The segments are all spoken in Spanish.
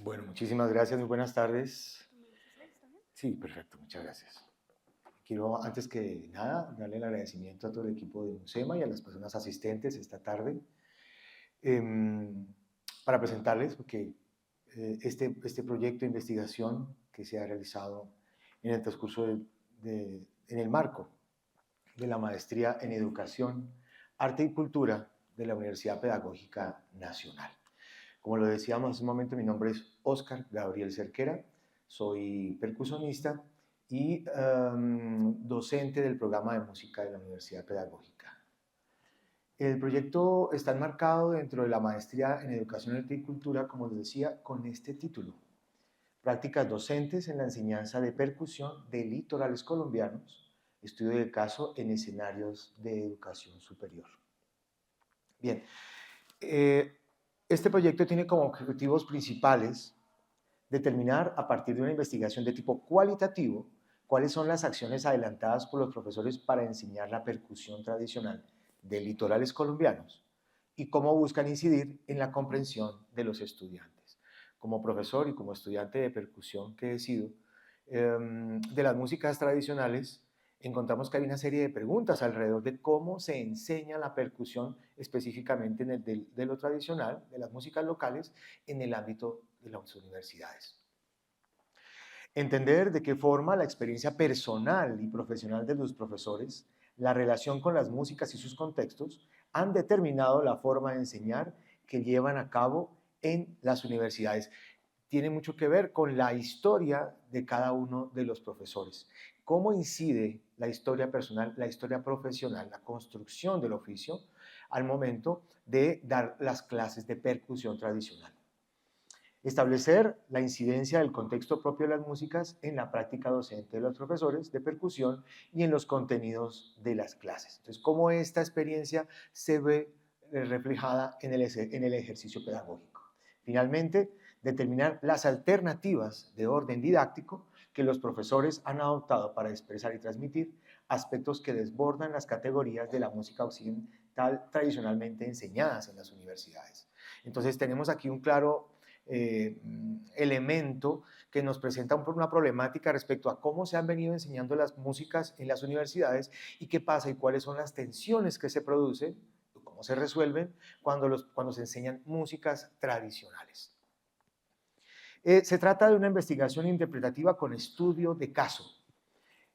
Bueno, muchísimas gracias, muy buenas tardes. Sí, perfecto, muchas gracias. Quiero, antes que nada, darle el agradecimiento a todo el equipo de UNSEMA y a las personas asistentes esta tarde em, para presentarles porque este proyecto de investigación que se ha realizado en el transcurso en el marco de la maestría en Educación, Arte y Cultura de la Universidad Pedagógica Nacional. Como lo decíamos hace un momento, mi nombre es Óscar Gabriel Cerquera, soy percusionista y docente del programa de música de la Universidad Pedagógica. El proyecto está enmarcado dentro de la maestría en Educación, Arte y Cultura, como les decía, con este título: Prácticas docentes en la enseñanza de percusión de litorales colombianos, estudio de caso en escenarios de educación superior. Bien, este proyecto tiene como objetivos principales determinar a partir de una investigación de tipo cualitativo cuáles son las acciones adelantadas por los profesores para enseñar la percusión tradicional de litorales colombianos y cómo buscan incidir en la comprensión de los estudiantes. Como profesor y como estudiante de percusión que he sido, de las músicas tradicionales, encontramos que hay una serie de preguntas alrededor de cómo se enseña la percusión específicamente en el de lo tradicional, de las músicas locales, en el ámbito de las universidades. Entender de qué forma la experiencia personal y profesional de los profesores, la relación con las músicas y sus contextos, han determinado la forma de enseñar que llevan a cabo en las universidades. Tiene mucho que ver con la historia de cada uno de los profesores. Cómo incide la historia personal, la historia profesional, la construcción del oficio al momento de dar las clases de percusión tradicional. Establecer la incidencia del contexto propio de las músicas en la práctica docente de los profesores de percusión y en los contenidos de las clases. Entonces, cómo esta experiencia se ve reflejada en el ejercicio pedagógico. Finalmente, determinar las alternativas de orden didáctico que los profesores han adoptado para expresar y transmitir aspectos que desbordan las categorías de la música occidental tradicionalmente enseñadas en las universidades. Entonces, tenemos aquí un claro elemento que nos presenta una problemática respecto a cómo se han venido enseñando las músicas en las universidades y qué pasa y cuáles son las tensiones que se producen, cómo se resuelven cuando se enseñan músicas tradicionales. Se trata de una investigación interpretativa con estudio de caso.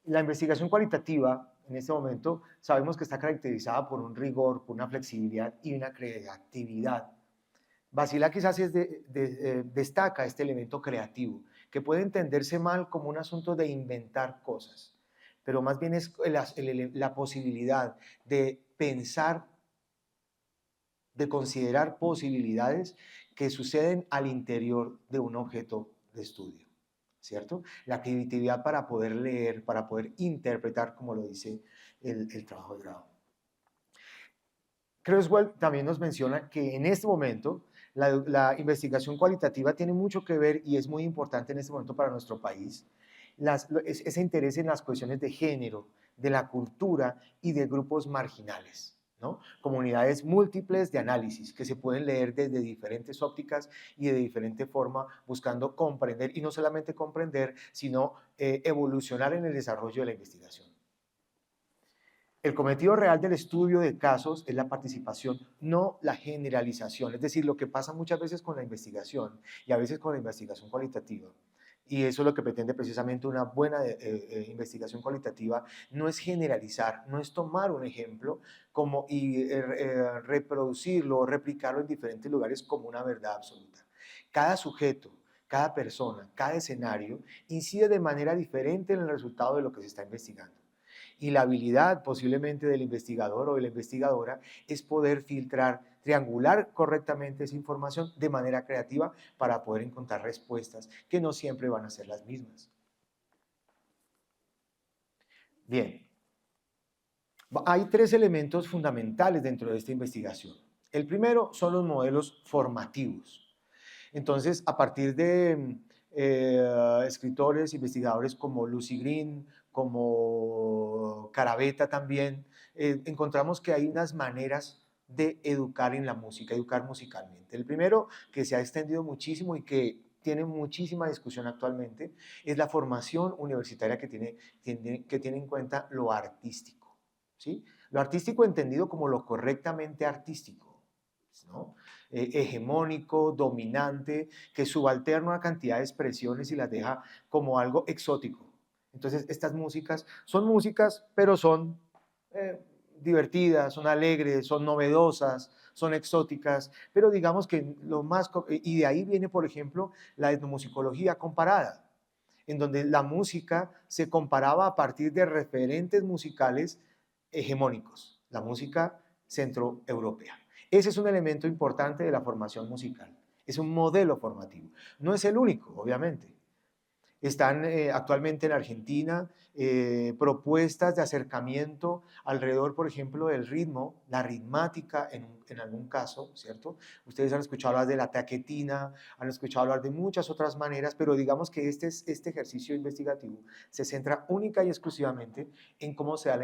La investigación cualitativa, en este momento, sabemos que está caracterizada por un rigor, por una flexibilidad y una creatividad. Basilea quizás destaca este elemento creativo, que puede entenderse mal como un asunto de inventar cosas, pero más bien es la posibilidad de pensar, de considerar posibilidades que suceden al interior de un objeto de estudio, ¿cierto? La creatividad para poder leer, para poder interpretar, como lo dice el trabajo de grado. Creswell también nos menciona que en este momento la investigación cualitativa tiene mucho que ver y es muy importante en este momento para nuestro país. Ese interés en las cuestiones de género, de la cultura y de grupos marginales, ¿no? Comunidades múltiples de análisis que se pueden leer desde diferentes ópticas y de diferente forma, buscando comprender, y no solamente comprender, sino evolucionar en el desarrollo de la investigación. El cometido real del estudio de casos es la participación, no la generalización. Es decir, lo que pasa muchas veces con la investigación y a veces con la investigación cualitativa, y eso es lo que pretende precisamente una buena investigación cualitativa, no es generalizar, no es tomar un ejemplo y reproducirlo o replicarlo en diferentes lugares como una verdad absoluta. Cada sujeto, cada persona, cada escenario incide de manera diferente en el resultado de lo que se está investigando. Y la habilidad posiblemente del investigador o de la investigadora es poder filtrar, triangular correctamente esa información de manera creativa para poder encontrar respuestas que no siempre van a ser las mismas. Bien, hay tres elementos fundamentales dentro de esta investigación. El primero son los modelos formativos. Entonces, a partir de escritores, investigadores como Lucy Green, como Carabetta también, encontramos que hay unas maneras de educar en la música, educar musicalmente. El primero, que se ha extendido muchísimo y que tiene muchísima discusión actualmente es la formación universitaria que tiene en cuenta lo artístico, ¿sí? Lo artístico entendido como lo correctamente artístico, ¿no? Hegemónico, dominante, que subalterna una cantidad de expresiones y las deja como algo exótico. Entonces, estas músicas son músicas, pero son divertidas, son alegres, son novedosas, son exóticas, pero digamos que lo más, y de ahí viene, por ejemplo, la etnomusicología comparada, en donde la música se comparaba a partir de referentes musicales hegemónicos, la música centroeuropea. Ese es un elemento importante de la formación musical, es un modelo formativo. No es el único, obviamente. Están actualmente en Argentina propuestas de acercamiento alrededor, por ejemplo, del ritmo, la ritmática en algún caso, ¿cierto? Ustedes han escuchado hablar de la taquetina, han escuchado hablar de muchas otras maneras, pero digamos que este ejercicio investigativo se centra única y exclusivamente en cómo se da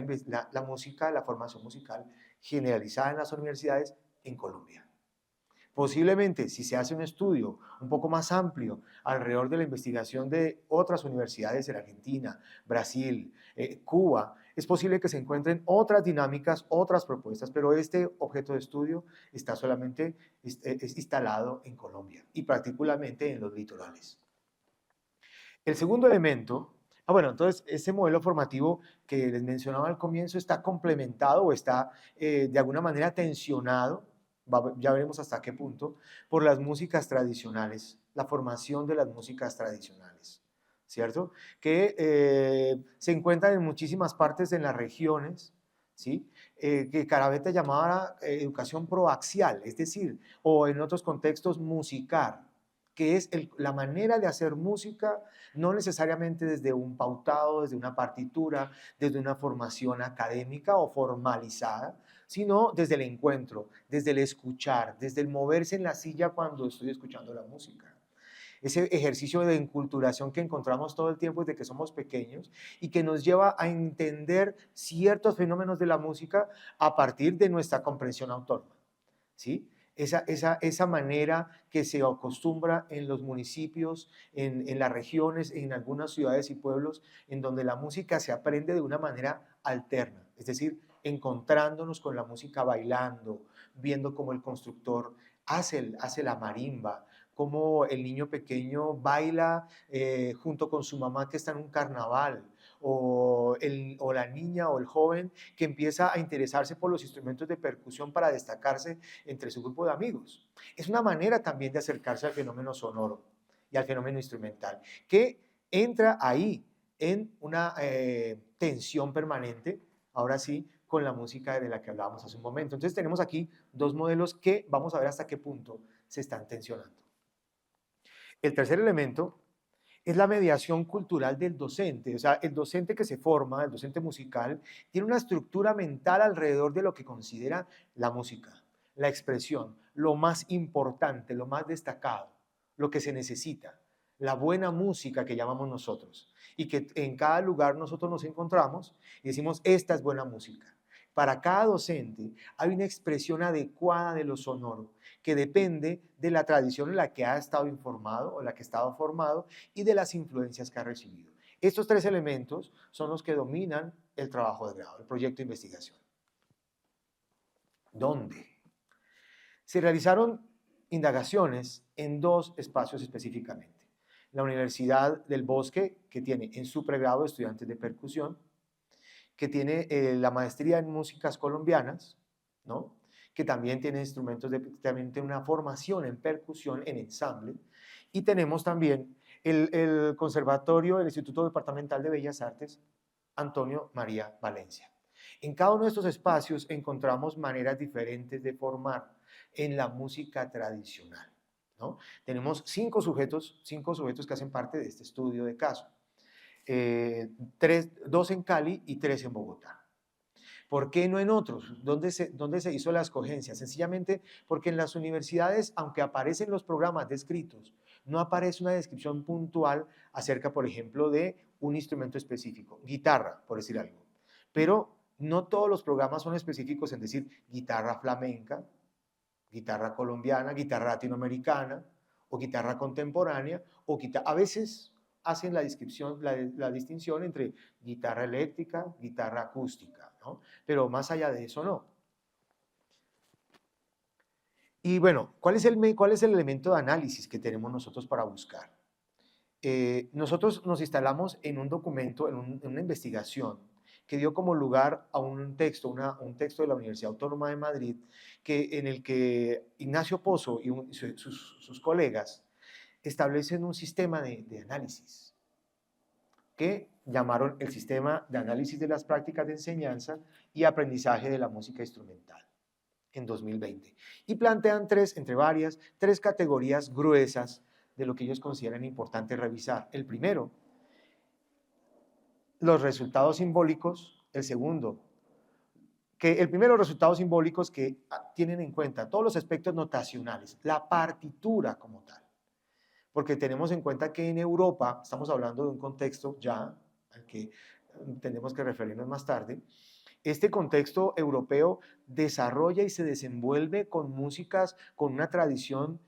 la música, la formación musical generalizada en las universidades en Colombia. Posiblemente, si se hace un estudio un poco más amplio alrededor de la investigación de otras universidades en Argentina, Brasil, Cuba, es posible que se encuentren otras dinámicas, otras propuestas, pero este objeto de estudio está solamente es instalado en Colombia y particularmente en los litorales. El segundo elemento, bueno, entonces ese modelo formativo que les mencionaba al comienzo está complementado o está de alguna manera tensionado, ya veremos hasta qué punto, por las músicas tradicionales, la formación de las músicas tradicionales, ¿cierto? Que se encuentran en muchísimas partes en las regiones, ¿sí? Que Carabetta llamaba educación proaxial, es decir, o en otros contextos musicar, que es la manera de hacer música, no necesariamente desde un pautado, desde una partitura, desde una formación académica o formalizada, sino desde el encuentro, desde el escuchar, desde el moverse en la silla cuando estoy escuchando la música. Ese ejercicio de enculturación que encontramos todo el tiempo desde que somos pequeños y que nos lleva a entender ciertos fenómenos de la música a partir de nuestra comprensión autónoma, ¿sí? Esa manera que se acostumbra en los municipios, en las regiones, en algunas ciudades y pueblos, en donde la música se aprende de una manera alterna, es decir, encontrándonos con la música bailando, viendo cómo el constructor hace la marimba, cómo el niño pequeño baila junto con su mamá que está en un carnaval, o la niña o el joven que empieza a interesarse por los instrumentos de percusión para destacarse entre su grupo de amigos. Es una manera también de acercarse al fenómeno sonoro y al fenómeno instrumental, que entra ahí en una tensión permanente, ahora sí, con la música de la que hablábamos hace un momento. Entonces tenemos aquí dos modelos que vamos a ver hasta qué punto se están tensionando. El tercer elemento es la mediación cultural del docente. O sea, el docente que se forma, el docente musical, tiene una estructura mental alrededor de lo que considera la música, la expresión, lo más importante, lo más destacado, lo que se necesita, la buena música que llamamos nosotros, y que en cada lugar nosotros nos encontramos y decimos, esta es buena música. Para cada docente hay una expresión adecuada de lo sonoro que depende de la tradición en la que ha estado informado o la que ha estado formado y de las influencias que ha recibido. Estos tres elementos son los que dominan el trabajo de grado, el proyecto de investigación. ¿Dónde? Se realizaron indagaciones en dos espacios específicamente. La Universidad del Bosque, que tiene en su pregrado estudiantes de percusión, que tiene la maestría en músicas colombianas, ¿no? Que también tiene instrumentos, también tiene una formación en percusión, en ensamble, y tenemos también el Conservatorio del Instituto Departamental de Bellas Artes, Antonio María Valencia. En cada uno de estos espacios encontramos maneras diferentes de formar en la música tradicional, ¿no? Tenemos cinco sujetos que hacen parte de este estudio de caso. Dos en Cali y tres en Bogotá. ¿Por qué no en otros? ¿Dónde se hizo la escogencia? Sencillamente porque en las universidades, aunque aparecen los programas descritos, no aparece una descripción puntual acerca, por ejemplo, de un instrumento específico, guitarra, por decir algo. Pero no todos los programas son específicos en decir guitarra flamenca, guitarra colombiana, guitarra latinoamericana o guitarra contemporánea, o a veces hacen la descripción, la distinción entre guitarra eléctrica, guitarra acústica, ¿no? Pero más allá de eso no. Y bueno, ¿cuál es el elemento de análisis que tenemos nosotros para buscar? Nosotros nos instalamos en un documento, en una investigación que dio como lugar a un texto, un texto de la Universidad Autónoma de Madrid, en el que Ignacio Pozo y sus colegas establecen un sistema de análisis que llamaron el Sistema de Análisis de las Prácticas de Enseñanza y Aprendizaje de la Música Instrumental en 2020. Y plantean entre varias, tres categorías gruesas de lo que ellos consideran importante revisar. El primero, los resultados simbólicos. El segundo, el primero, los resultados simbólicos que tienen en cuenta todos los aspectos notacionales, la partitura como tal. Porque tenemos en cuenta que en Europa, estamos hablando de un contexto ya, al que tenemos que referirnos más tarde, este contexto europeo desarrolla y se desenvuelve con músicas, con una tradición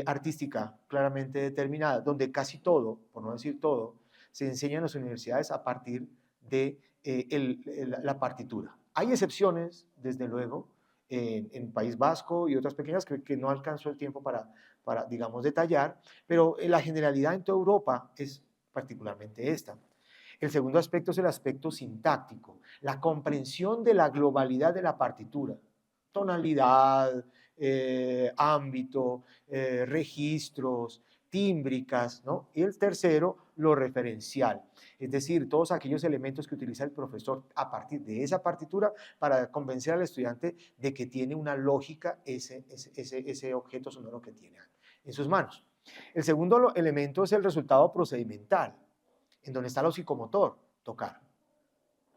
artística claramente determinada, donde casi todo, por no decir todo, se enseña en las universidades a partir de la partitura. Hay excepciones, desde luego, en País Vasco y otras pequeñas que no alcanzó el tiempo para, digamos, detallar, pero la generalidad en toda Europa es particularmente esta. El segundo aspecto es el aspecto sintáctico, la comprensión de la globalidad de la partitura, tonalidad, ámbito, registros, tímbricas, ¿no? Y el tercero, lo referencial, es decir, todos aquellos elementos que utiliza el profesor a partir de esa partitura para convencer al estudiante de que tiene una lógica ese objeto sonoro que tiene en sus manos. El segundo elemento es el resultado procedimental, en donde está lo psicomotor, tocar,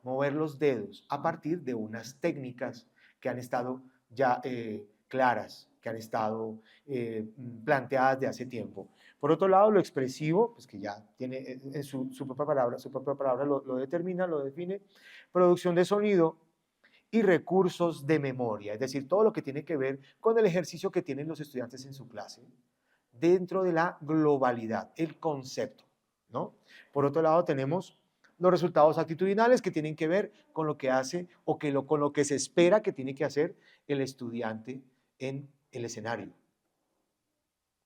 mover los dedos a partir de unas técnicas que han estado ya claras, que han estado planteadas de hace tiempo. Por otro lado, lo expresivo, pues que ya tiene en su propia palabra lo determina, lo define, producción de sonido y recursos de memoria, es decir, todo lo que tiene que ver con el ejercicio que tienen los estudiantes en su clase, dentro de la globalidad, el concepto, ¿no? Por otro lado, tenemos los resultados actitudinales que tienen que ver con lo que hace o con lo que se espera que tiene que hacer el estudiante en el escenario.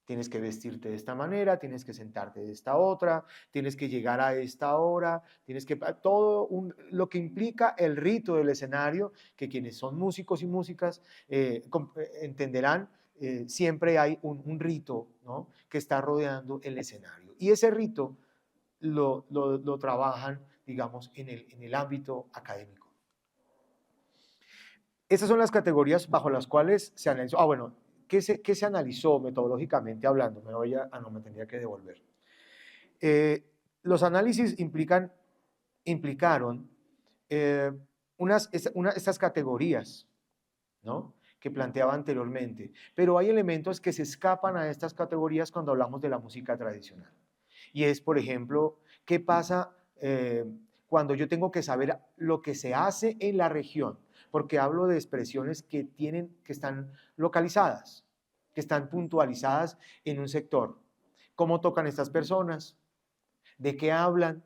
Tienes que vestirte de esta manera, tienes que sentarte de esta otra, tienes que llegar a esta hora, tienes que lo que implica el rito del escenario, que quienes son músicos y músicas entenderán. Siempre hay un rito, ¿no?, que está rodeando el escenario. Y ese rito lo trabajan, digamos, en el ámbito académico. Esas son las categorías bajo las cuales se analizó. Bueno, ¿qué se analizó metodológicamente hablando? Me tendría que devolver. Los análisis implicaron estas categorías, ¿no?, que planteaba anteriormente, pero hay elementos que se escapan a estas categorías cuando hablamos de la música tradicional. Y es, por ejemplo, ¿qué pasa cuando yo tengo que saber lo que se hace en la región? Porque hablo de expresiones que están localizadas, que están puntualizadas en un sector. ¿Cómo tocan estas personas? ¿De qué hablan?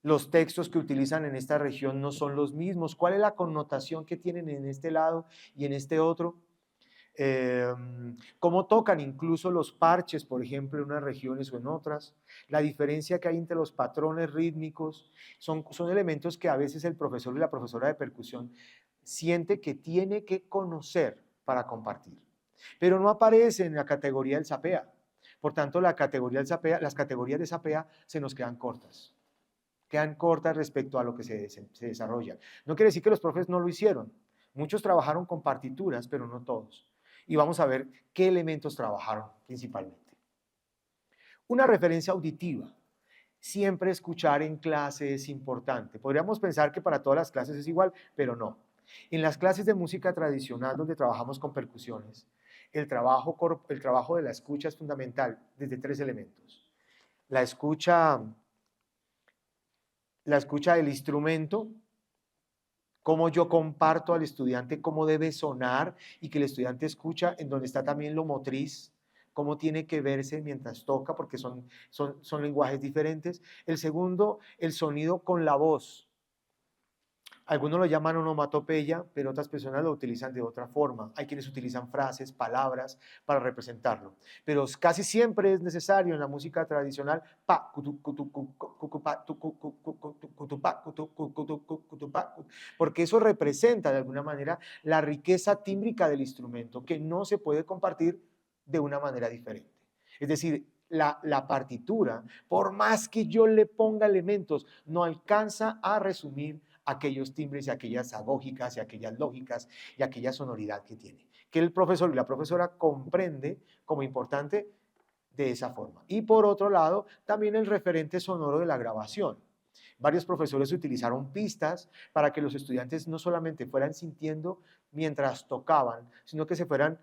Los textos que utilizan en esta región no son los mismos. ¿Cuál es la connotación que tienen en este lado y en este otro? Cómo tocan incluso los parches, por ejemplo, en unas regiones o en otras, la diferencia que hay entre los patrones rítmicos, son elementos que a veces el profesor y la profesora de percusión siente que tiene que conocer para compartir, pero no aparece en la categoría del SAPEA. Por tanto, las categorías de SAPEA se nos quedan cortas respecto a lo que se desarrolla. No quiere decir que los profes no lo hicieron, muchos trabajaron con partituras, pero no todos. Y vamos a ver qué elementos trabajaron principalmente. Una referencia auditiva. Siempre escuchar en clase es importante. Podríamos pensar que para todas las clases es igual, pero no. En las clases de música tradicional, donde trabajamos con percusiones, el trabajo de la escucha es fundamental desde tres elementos. La escucha del instrumento, cómo yo comparto al estudiante cómo debe sonar y que el estudiante escucha, en donde está también lo motriz, cómo tiene que verse mientras toca, porque son lenguajes diferentes. El segundo, el sonido con la voz. Algunos lo llaman onomatopeya, pero otras personas lo utilizan de otra forma. Hay quienes utilizan frases, palabras para representarlo. Pero casi siempre es necesario en la música tradicional pa, cutu, cutu, cucu, pa, tucu, cutu, pa, cutu, cutu, pa, porque eso representa de alguna manera la riqueza tímbrica del instrumento que no se puede compartir de una manera diferente. Es decir, la partitura, por más que yo le ponga elementos, no alcanza a resumir aquellos timbres y aquellas agógicas y aquellas lógicas y aquella sonoridad que tiene, que el profesor y la profesora comprende como importante de esa forma. Y por otro lado, también el referente sonoro de la grabación. Varios profesores utilizaron pistas para que los estudiantes no solamente fueran sintiendo mientras tocaban, sino que se fueran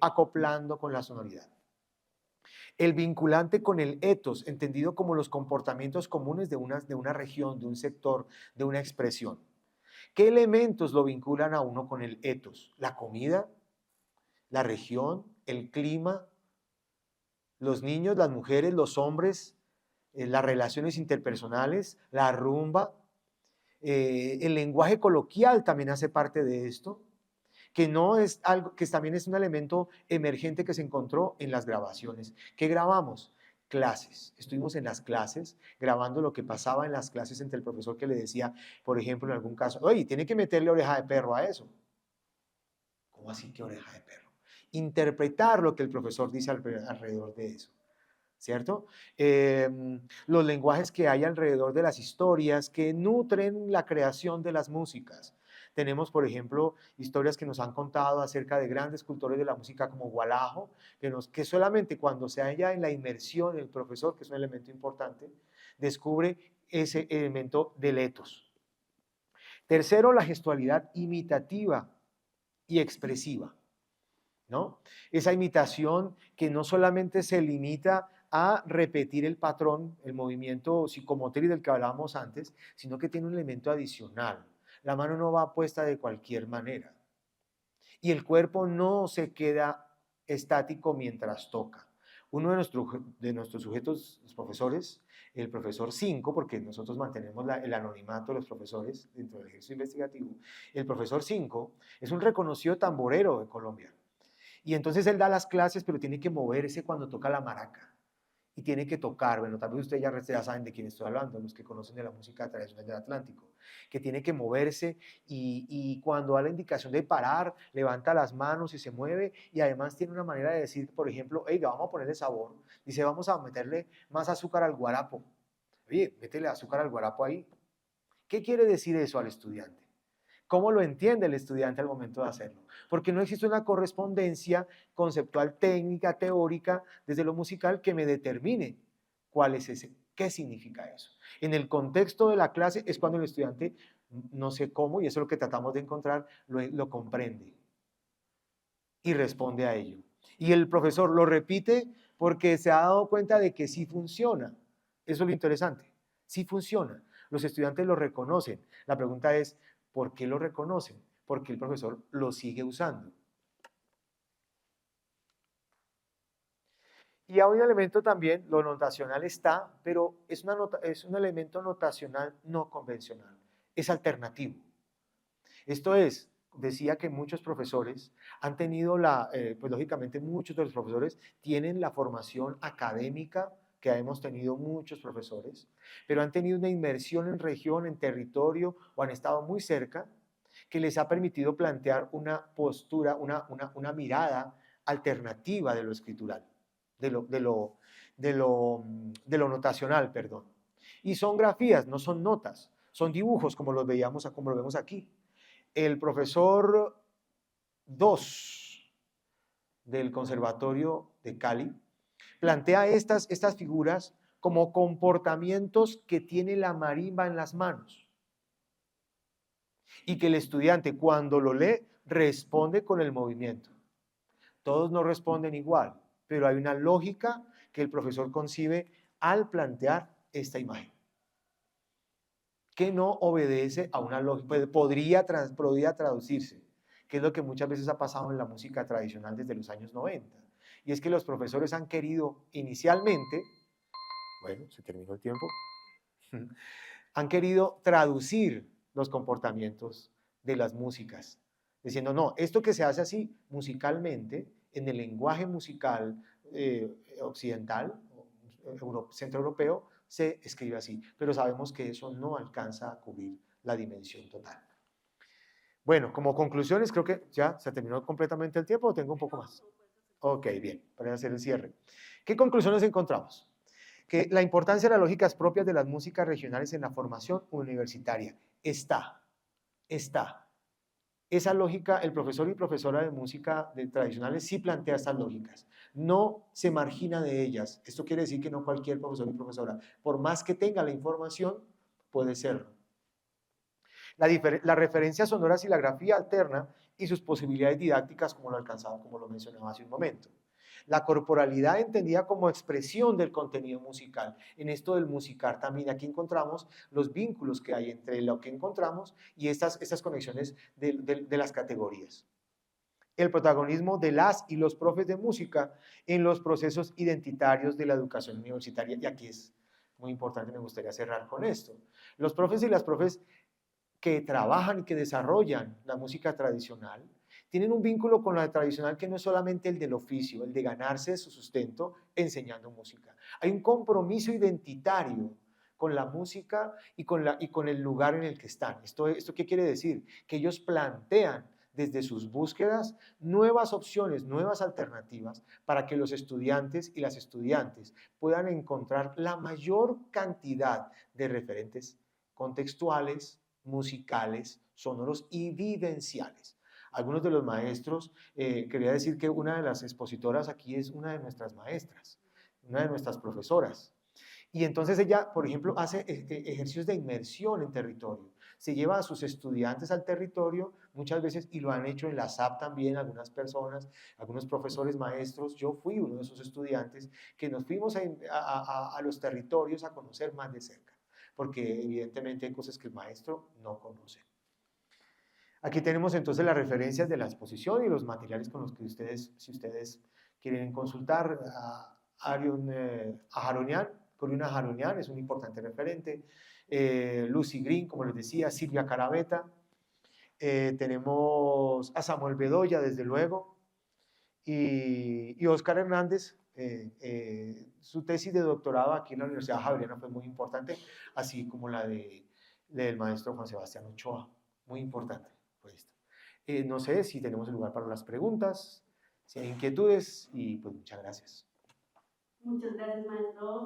acoplando con la sonoridad. El vinculante con el ethos, entendido como los comportamientos comunes de una región, de un sector, de una expresión. ¿Qué elementos lo vinculan a uno con el ethos? La comida, la región, el clima, los niños, las mujeres, los hombres, las relaciones interpersonales, la rumba, el lenguaje coloquial también hace parte de esto, que no es algo, que también es un elemento emergente que se encontró en las grabaciones. ¿Qué grabamos? Clases. Estuvimos en las clases grabando lo que pasaba en las clases entre el profesor que le decía, por ejemplo, en algún caso, oye, tiene que meterle oreja de perro a eso. ¿Cómo así que oreja de perro? Interpretar lo que el profesor dice alrededor de eso. ¿Cierto? Los lenguajes que hay alrededor de las historias que nutren la creación de las músicas. Tenemos, por ejemplo, historias que nos han contado acerca de grandes cultores de la música como Gualajo, que solamente cuando se halla en la inmersión del profesor, que es un elemento importante, descubre ese elemento del ethos. Tercero, la gestualidad imitativa y expresiva, ¿no? Esa imitación que no solamente se limita a repetir el patrón, el movimiento psicomotriz del que hablábamos antes, sino que tiene un elemento adicional. La mano no va puesta de cualquier manera. Y el cuerpo no se queda estático mientras toca. Uno de nuestros sujetos, los profesores, el profesor 5, porque nosotros mantenemos el anonimato de los profesores dentro del ejercicio investigativo, el profesor 5 es un reconocido tamborero de Colombia. Y entonces él da las clases, pero tiene que moverse cuando toca la maraca. Y tiene que tocar, bueno, tal vez ustedes ya saben de quién estoy hablando, los que conocen de la música tradicional del Atlántico, que tiene que moverse y cuando da la indicación de parar, levanta las manos y se mueve y además tiene una manera de decir, por ejemplo, oiga, vamos a ponerle sabor, dice, vamos a meterle más azúcar al guarapo. Oye, métele azúcar al guarapo ahí. ¿Qué quiere decir eso al estudiante? ¿Cómo lo entiende el estudiante al momento de hacerlo? Porque no existe una correspondencia conceptual, técnica, teórica, desde lo musical que me determine cuál es ese, qué significa eso. En el contexto de la clase es cuando el estudiante, no sé cómo, y eso es lo que tratamos de encontrar, lo comprende y responde a ello. Y el profesor lo repite porque se ha dado cuenta de que sí funciona. Eso es lo interesante. Sí funciona. Los estudiantes lo reconocen. La pregunta es, ¿por qué lo reconocen? Porque el profesor lo sigue usando. Y hay un elemento también, lo notacional está, pero es un elemento notacional no convencional. Es alternativo. Esto es, decía que muchos profesores han tenido pues lógicamente muchos de los profesores tienen la formación académica que hemos tenido muchos profesores, pero han tenido una inmersión en región, en territorio o han estado muy cerca, que les ha permitido plantear una postura, una mirada alternativa de lo escritural, de lo notacional, perdón. Y son grafías, no son notas, son dibujos como los vemos aquí. El profesor 2 del Conservatorio de Cali plantea estas figuras como comportamientos que tiene la marimba en las manos y que el estudiante cuando lo lee responde con el movimiento. Todos no responden igual, pero hay una lógica que el profesor concibe al plantear esta imagen, que no obedece a una lógica, podría traducirse, que es lo que muchas veces ha pasado en la música tradicional desde los años 90. Y es que los profesores han querido inicialmente, bueno, se terminó el tiempo, han querido traducir los comportamientos de las músicas, diciendo, no, esto que se hace así musicalmente, en el lenguaje musical occidental, centroeuropeo, se escribe así, pero sabemos que eso no alcanza a cubrir la dimensión total. Bueno, como conclusiones, creo que ya se terminó completamente el tiempo, o tengo un poco más. Ok, bien, para hacer el cierre. ¿Qué conclusiones encontramos? Que la importancia de las lógicas propias de las músicas regionales en la formación universitaria está. Esa lógica, el profesor y profesora de música tradicionales sí plantea estas lógicas. No se margina de ellas. Esto quiere decir que no cualquier profesor y profesora, por más que tenga la información, puede serlo. La referencia sonoras y la grafía alterna y sus posibilidades didácticas, como lo mencionaba hace un momento. La corporalidad entendida como expresión del contenido musical. En esto del musicar también aquí encontramos los vínculos que hay entre lo que encontramos y estas conexiones de las categorías. El protagonismo de las y los profes de música en los procesos identitarios de la educación universitaria. Y aquí es muy importante, me gustaría cerrar con esto. Los profes y las profes que trabajan y que desarrollan la música tradicional, tienen un vínculo con la tradicional que no es solamente el del oficio, el de ganarse su sustento enseñando música. Hay un compromiso identitario con la música y con el lugar en el que están. ¿Esto qué quiere decir? Que ellos plantean desde sus búsquedas nuevas opciones, nuevas alternativas para que los estudiantes y las estudiantes puedan encontrar la mayor cantidad de referentes contextuales, musicales, sonoros y vivenciales. Algunos de los maestros, quería decir que una de las expositoras aquí es una de nuestras maestras, una de nuestras profesoras. Y entonces ella, por ejemplo, hace ejercicios de inmersión en territorio. Se lleva a sus estudiantes al territorio muchas veces y lo han hecho en la SAP también algunas personas, algunos profesores, maestros. Yo fui uno de esos estudiantes que nos fuimos a los territorios a conocer más de cerca, porque evidentemente hay cosas que el maestro no conoce. Aquí tenemos entonces las referencias de la exposición y los materiales con los que ustedes, si ustedes quieren consultar, a Aharonian, Corina Aharonian es un importante referente, Lucy Green, como les decía, Silvia Carabeta, tenemos a Samuel Bedoya, desde luego, y Oscar Hernández, su tesis de doctorado aquí en la Universidad Javeriana fue muy importante, así como la del maestro Juan Sebastián Ochoa, muy importante fue esto. No sé si tenemos lugar para las preguntas, si hay inquietudes, y pues muchas gracias. Muchas gracias, maestro.